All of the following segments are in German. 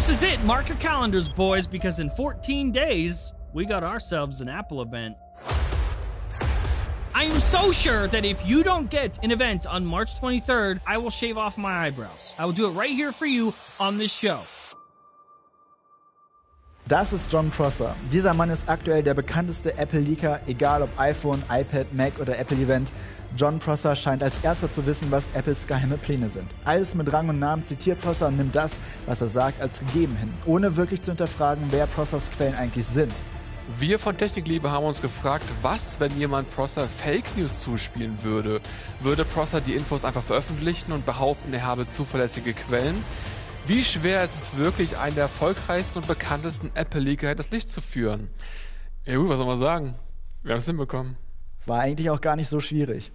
This is it. Mark your calendars, boys, because in 14 days, we got ourselves an Apple event. I am so sure that if you don't get an event on March 23rd, I will shave off my eyebrows. I will do it right here for you on this show. Das ist Jon Prosser. Dieser Mann ist aktuell der bekannteste Apple-Leaker, egal ob iPhone, iPad, Mac oder Apple-Event. Jon Prosser scheint als erster zu wissen, was Apples geheime Pläne sind. Alles mit Rang und Namen zitiert Prosser und nimmt das, was er sagt, als gegeben hin, ohne wirklich zu hinterfragen, wer Prossers Quellen eigentlich sind. Wir von Technikliebe haben uns gefragt, was, wenn jemand Prosser Fake News zuspielen würde? Würde Prosser die Infos einfach veröffentlichen und behaupten, er habe zuverlässige Quellen? Wie schwer ist es wirklich, einen der erfolgreichsten und bekanntesten Apple-Leaker hinters Licht zu führen? Ja gut, was soll man sagen? Wir haben es hinbekommen. War eigentlich auch gar nicht so schwierig.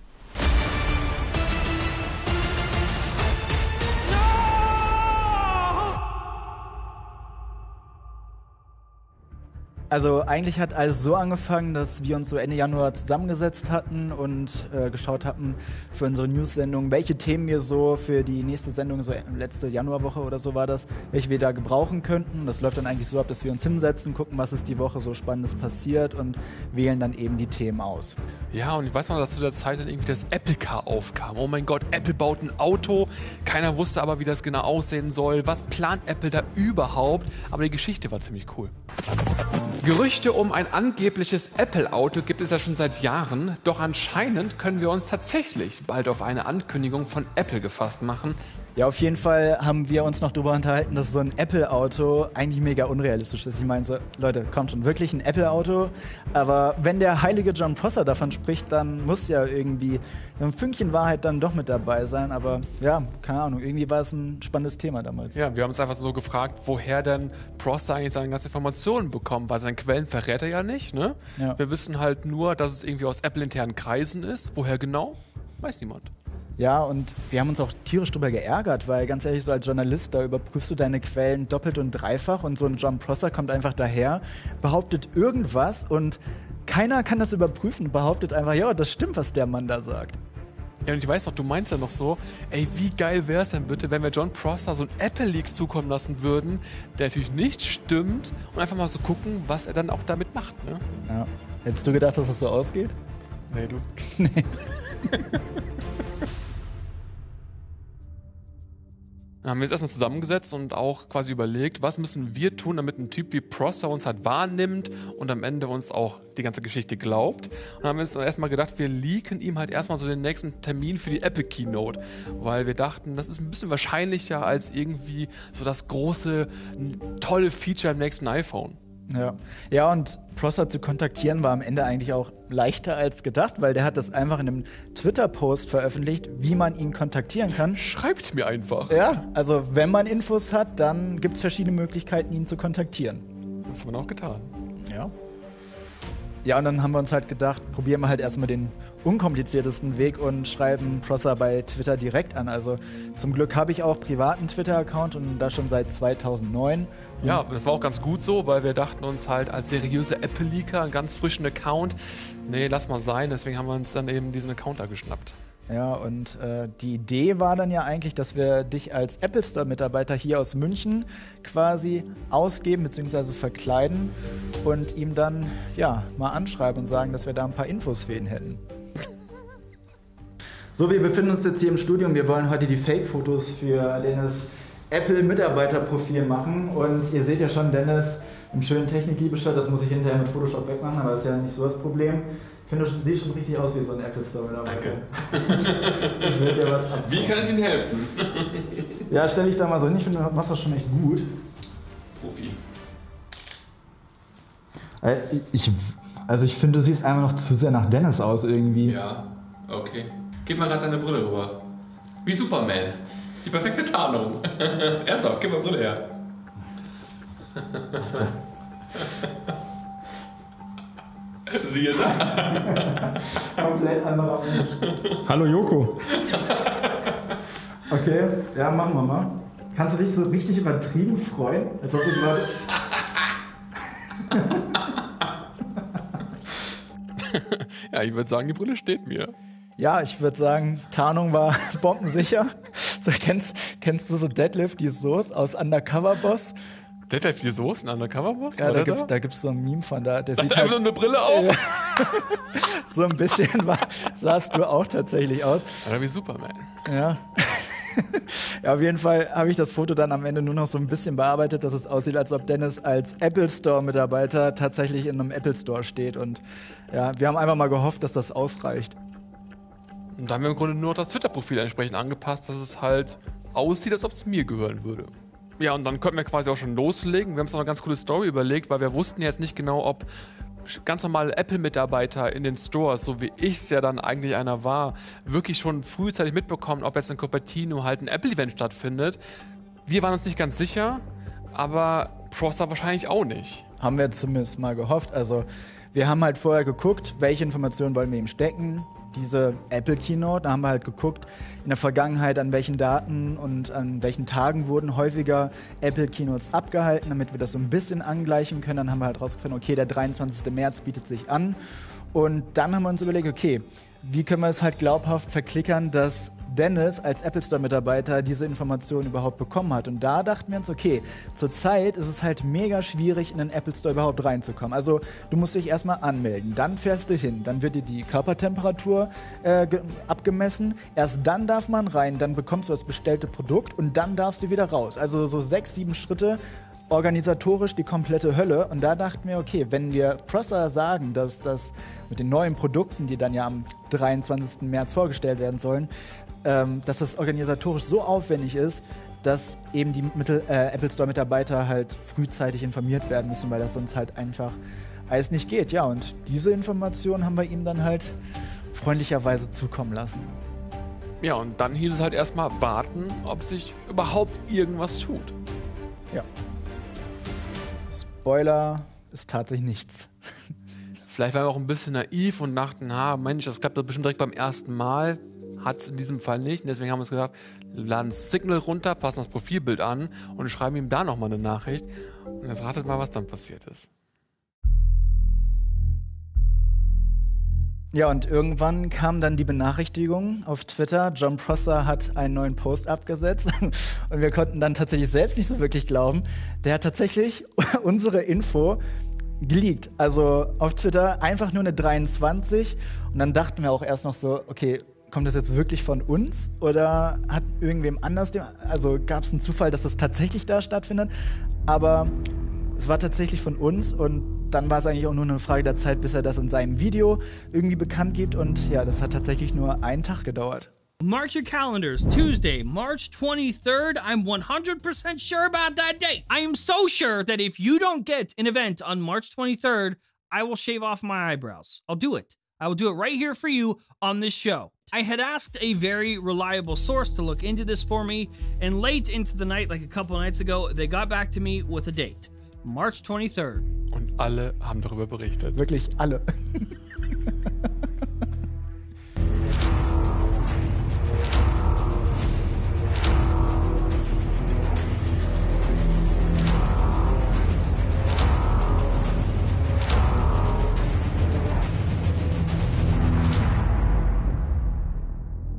Also eigentlich hat alles so angefangen, dass wir uns so Ende Januar zusammengesetzt hatten und geschaut hatten für unsere News-Sendung, welche Themen wir so für die nächste Sendung, so letzte Januarwoche oder so war das, welche wir da gebrauchen könnten. Das läuft dann eigentlich so ab, dass wir uns hinsetzen, gucken, was ist die Woche so Spannendes passiert und wählen dann eben die Themen aus. Ja, und ich weiß noch, dass zu der Zeit dann irgendwie das Apple Car aufkam. Oh mein Gott, Apple baut ein Auto. Keiner wusste aber, wie das genau aussehen soll. Was plant Apple da überhaupt? Aber die Geschichte war ziemlich cool. Gerüchte um ein angebliches Apple-Auto gibt es ja schon seit Jahren, doch anscheinend können wir uns tatsächlich bald auf eine Ankündigung von Apple gefasst machen. Ja, auf jeden Fall haben wir uns noch darüber unterhalten, dass so ein Apple-Auto eigentlich mega unrealistisch ist. Ich meine so, Leute, kommt schon, wirklich ein Apple-Auto? Aber wenn der heilige Jon Prosser davon spricht, dann muss ja irgendwie ein Fünkchen Wahrheit dann doch mit dabei sein. Aber ja, keine Ahnung, irgendwie war es ein spannendes Thema damals. Ja, wir haben uns einfach so gefragt, woher denn Prosser eigentlich seine ganzen Informationen bekommt, weil seine Quellen verrät er ja nicht, ne? Ja. Wir wissen halt nur, dass es irgendwie aus Apple-internen Kreisen ist. Woher genau? Weiß niemand. Ja, und wir haben uns auch tierisch drüber geärgert, weil ganz ehrlich, so als Journalist, da überprüfst du deine Quellen doppelt und dreifach und so ein Jon Prosser kommt einfach daher, behauptet irgendwas und keiner kann das überprüfen und behauptet einfach, ja, das stimmt, was der Mann da sagt. Ja, und ich weiß noch, du meinst ja noch so, ey, wie geil wäre es denn bitte, wenn wir Jon Prosser so ein Apple-Leak zukommen lassen würden, der natürlich nicht stimmt und einfach mal so gucken, was er dann auch damit macht, ne? Ja. Hättest du gedacht, dass das so ausgeht? Nee, du. Nee. Dann haben wir uns erstmal zusammengesetzt und auch quasi überlegt, was müssen wir tun, damit ein Typ wie Prosser uns halt wahrnimmt und am Ende uns auch die ganze Geschichte glaubt. Und dann haben wir uns erstmal gedacht, wir leaken ihm halt erstmal so den nächsten Termin für die Apple Keynote, weil wir dachten, das ist ein bisschen wahrscheinlicher als irgendwie so das große, tolle Feature im nächsten iPhone. Ja, und Prosser zu kontaktieren war am Ende eigentlich auch leichter als gedacht, weil der hat das einfach in einem Twitter-Post veröffentlicht, wie man ihn kontaktieren kann. Schreibt mir einfach. Ja, also wenn man Infos hat, dann gibt es verschiedene Möglichkeiten, ihn zu kontaktieren. Das haben wir auch getan. Ja. Ja, und dann haben wir uns halt gedacht, probieren wir halt erstmal den unkompliziertesten Weg und schreiben Prosser bei Twitter direkt an. Also zum Glück habe ich auch privaten Twitter-Account und das schon seit 2009. Ja, das war auch ganz gut so, weil wir dachten uns halt als seriöse Apple-Leaker, einen ganz frischen Account, nee, lass mal sein, deswegen haben wir uns dann eben diesen Account da geschnappt. Ja, und die Idee war dann ja eigentlich, dass wir dich als Apple Store-Mitarbeiter hier aus München quasi ausgeben bzw. verkleiden und ihm dann ja mal anschreiben und sagen, dass wir da ein paar Infos für ihn hätten. So, wir befinden uns jetzt hier im Studio und wir wollen heute die Fake-Fotos für Dennis Apple-Mitarbeiterprofil machen. Und ihr seht ja schon, Dennis im schönen Technikliebe-Shirt, das muss ich hinterher mit Photoshop wegmachen, aber das ist ja nicht so das Problem. Ich finde, du siehst schon richtig aus wie so ein Apple Store-Mitarbeiter. Danke. Ich will dir was abfangen. Wie kann ich Ihnen helfen? Ja, stell dich da mal so hin. Ich finde, du machst das schon echt gut. Profi. Ich finde, du siehst einfach noch zu sehr nach Dennis aus irgendwie. Ja, okay. Gib mal gerade deine Brille rüber. Wie Superman. Die perfekte Tarnung. Ernsthaft, gib mal Brille her. Siehe da. Komplett anderer Mensch. Hallo Joko. Okay, ja, machen wir mal. Kannst du dich so richtig übertrieben freuen? Als ob du gerade... Ja, ich würde sagen, die Brille steht mir. Ja, ich würde sagen, Tarnung war bombensicher. Kennst du so Deadlift, die Soße aus Undercover Boss? Deadlift die Soße, ein Undercover-Boss? Ja, da gibt's so ein Meme von da. Der sieht Hat einfach nur eine Brille auf. so ein bisschen sahst du auch tatsächlich aus. Oder wie Superman. Ja. Ja, auf jeden Fall habe ich das Foto dann am Ende nur noch so ein bisschen bearbeitet, dass es aussieht, als ob Dennis als Apple Store-Mitarbeiter tatsächlich in einem Apple Store steht. Und ja, wir haben einfach mal gehofft, dass das ausreicht. Und da haben wir im Grunde nur noch das Twitter-Profil entsprechend angepasst, dass es halt aussieht, als ob es mir gehören würde. Ja, und dann könnten wir quasi auch schon loslegen. Wir haben uns noch eine ganz coole Story überlegt, weil wir wussten jetzt nicht genau, ob ganz normale Apple-Mitarbeiter in den Stores, so wie ich es ja dann eigentlich einer war, wirklich schon frühzeitig mitbekommen, ob jetzt in Cupertino halt ein Apple-Event stattfindet. Wir waren uns nicht ganz sicher, aber Prosser wahrscheinlich auch nicht. Haben wir zumindest mal gehofft. Also wir haben halt vorher geguckt, welche Informationen wollen wir ihm stecken. Diese Apple Keynote, da haben wir halt geguckt, in der Vergangenheit, an welchen Daten und an welchen Tagen wurden häufiger Apple Keynotes abgehalten, damit wir das so ein bisschen angleichen können. Dann haben wir halt rausgefunden, okay, der 23. März bietet sich an. Und dann haben wir uns überlegt, okay, wie können wir es halt glaubhaft verklickern, dass Dennis als Apple Store-Mitarbeiter diese Informationen überhaupt bekommen hat. Und da dachten wir uns, okay, zurzeit ist es halt mega schwierig, in den Apple Store überhaupt reinzukommen. Also du musst dich erstmal anmelden, dann fährst du hin, dann wird dir die Körpertemperatur abgemessen, erst dann darf man rein, dann bekommst du das bestellte Produkt und dann darfst du wieder raus. Also so 6, 7 Schritte, organisatorisch die komplette Hölle. Und da dachten wir, okay, wenn wir Prosser sagen, dass das mit den neuen Produkten, die dann ja am 23. März vorgestellt werden sollen, dass das organisatorisch so aufwendig ist, dass eben die Apple Store-Mitarbeiter halt frühzeitig informiert werden müssen, weil das sonst halt einfach alles nicht geht. Ja, und diese Informationen haben wir ihm dann halt freundlicherweise zukommen lassen. Ja, und dann hieß es halt erstmal warten, ob sich überhaupt irgendwas tut. Ja. Spoiler, ist tatsächlich nichts. Vielleicht waren wir auch ein bisschen naiv und dachten, Mensch, das klappt doch bestimmt direkt beim ersten Mal. Hat es in diesem Fall nicht. Und deswegen haben wir uns gesagt, laden Signal runter, passen das Profilbild an und schreiben ihm da nochmal eine Nachricht. Und jetzt ratet mal, was dann passiert ist. Ja, und irgendwann kam dann die Benachrichtigung auf Twitter, Jon Prosser hat einen neuen Post abgesetzt und wir konnten dann tatsächlich selbst nicht so wirklich glauben. Der hat tatsächlich unsere Info geleakt. Also auf Twitter einfach nur eine 23 und dann dachten wir auch erst noch so, okay, kommt das jetzt wirklich von uns oder hat irgendwem anders, also gab es einen Zufall, dass das tatsächlich da stattfindet, aber es war tatsächlich von uns und dann war es eigentlich auch nur eine Frage der Zeit, bis er das in seinem Video irgendwie bekannt gibt und ja, das hat tatsächlich nur einen Tag gedauert. Mark your calendars, Tuesday, March 23rd. I'm 100% sure about that date. I am so sure that if you don't get an event on March 23rd, I will shave off my eyebrows. I'll do it. I will do it right here for you on this show. I had asked a very reliable source to look into this for me, and late into the night, like a couple of nights ago, they got back to me with a date. March 23rd. Und alle haben darüber berichtet. Wirklich alle.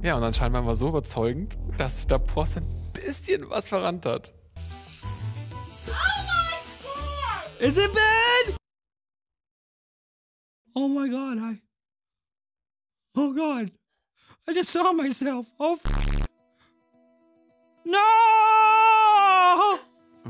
Ja, und anscheinend waren wir so überzeugend, dass sich da Prosser ein bisschen was verrannt hat. Is it bad? Oh my God, oh God, I just saw myself. Oh, no!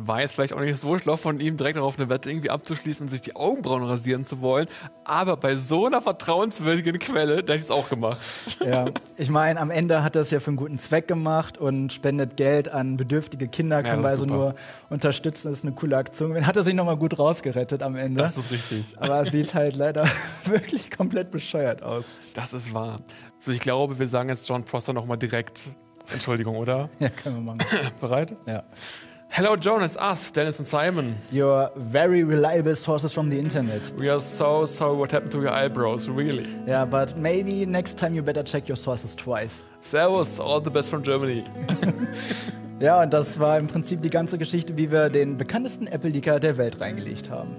War jetzt vielleicht auch nicht so schlau von ihm, direkt darauf eine Wette irgendwie abzuschließen und sich die Augenbrauen rasieren zu wollen. Aber bei so einer vertrauenswürdigen Quelle, da hätte ich es auch gemacht. Ja, ich meine, am Ende hat er es ja für einen guten Zweck gemacht und spendet Geld an bedürftige Kinder, können wir also nur unterstützen. Das ist eine coole Aktion. Hat er sich nochmal gut rausgerettet am Ende. Das ist richtig. Aber es sieht halt leider wirklich komplett bescheuert aus. Das ist wahr. So, ich glaube, wir sagen jetzt Jon Prosser nochmal direkt Entschuldigung, oder? Ja, können wir machen. Bereit? Ja. Hello, John, it's us, Dennis and Simon. Your very reliable sources from the internet. We are so sorry what happened to your eyebrows, really. Yeah, but maybe next time you better check your sources twice. Servus, all the best from Germany. Ja, und das war im Prinzip die ganze Geschichte, wie wir den bekanntesten Apple-Leaker der Welt reingelegt haben.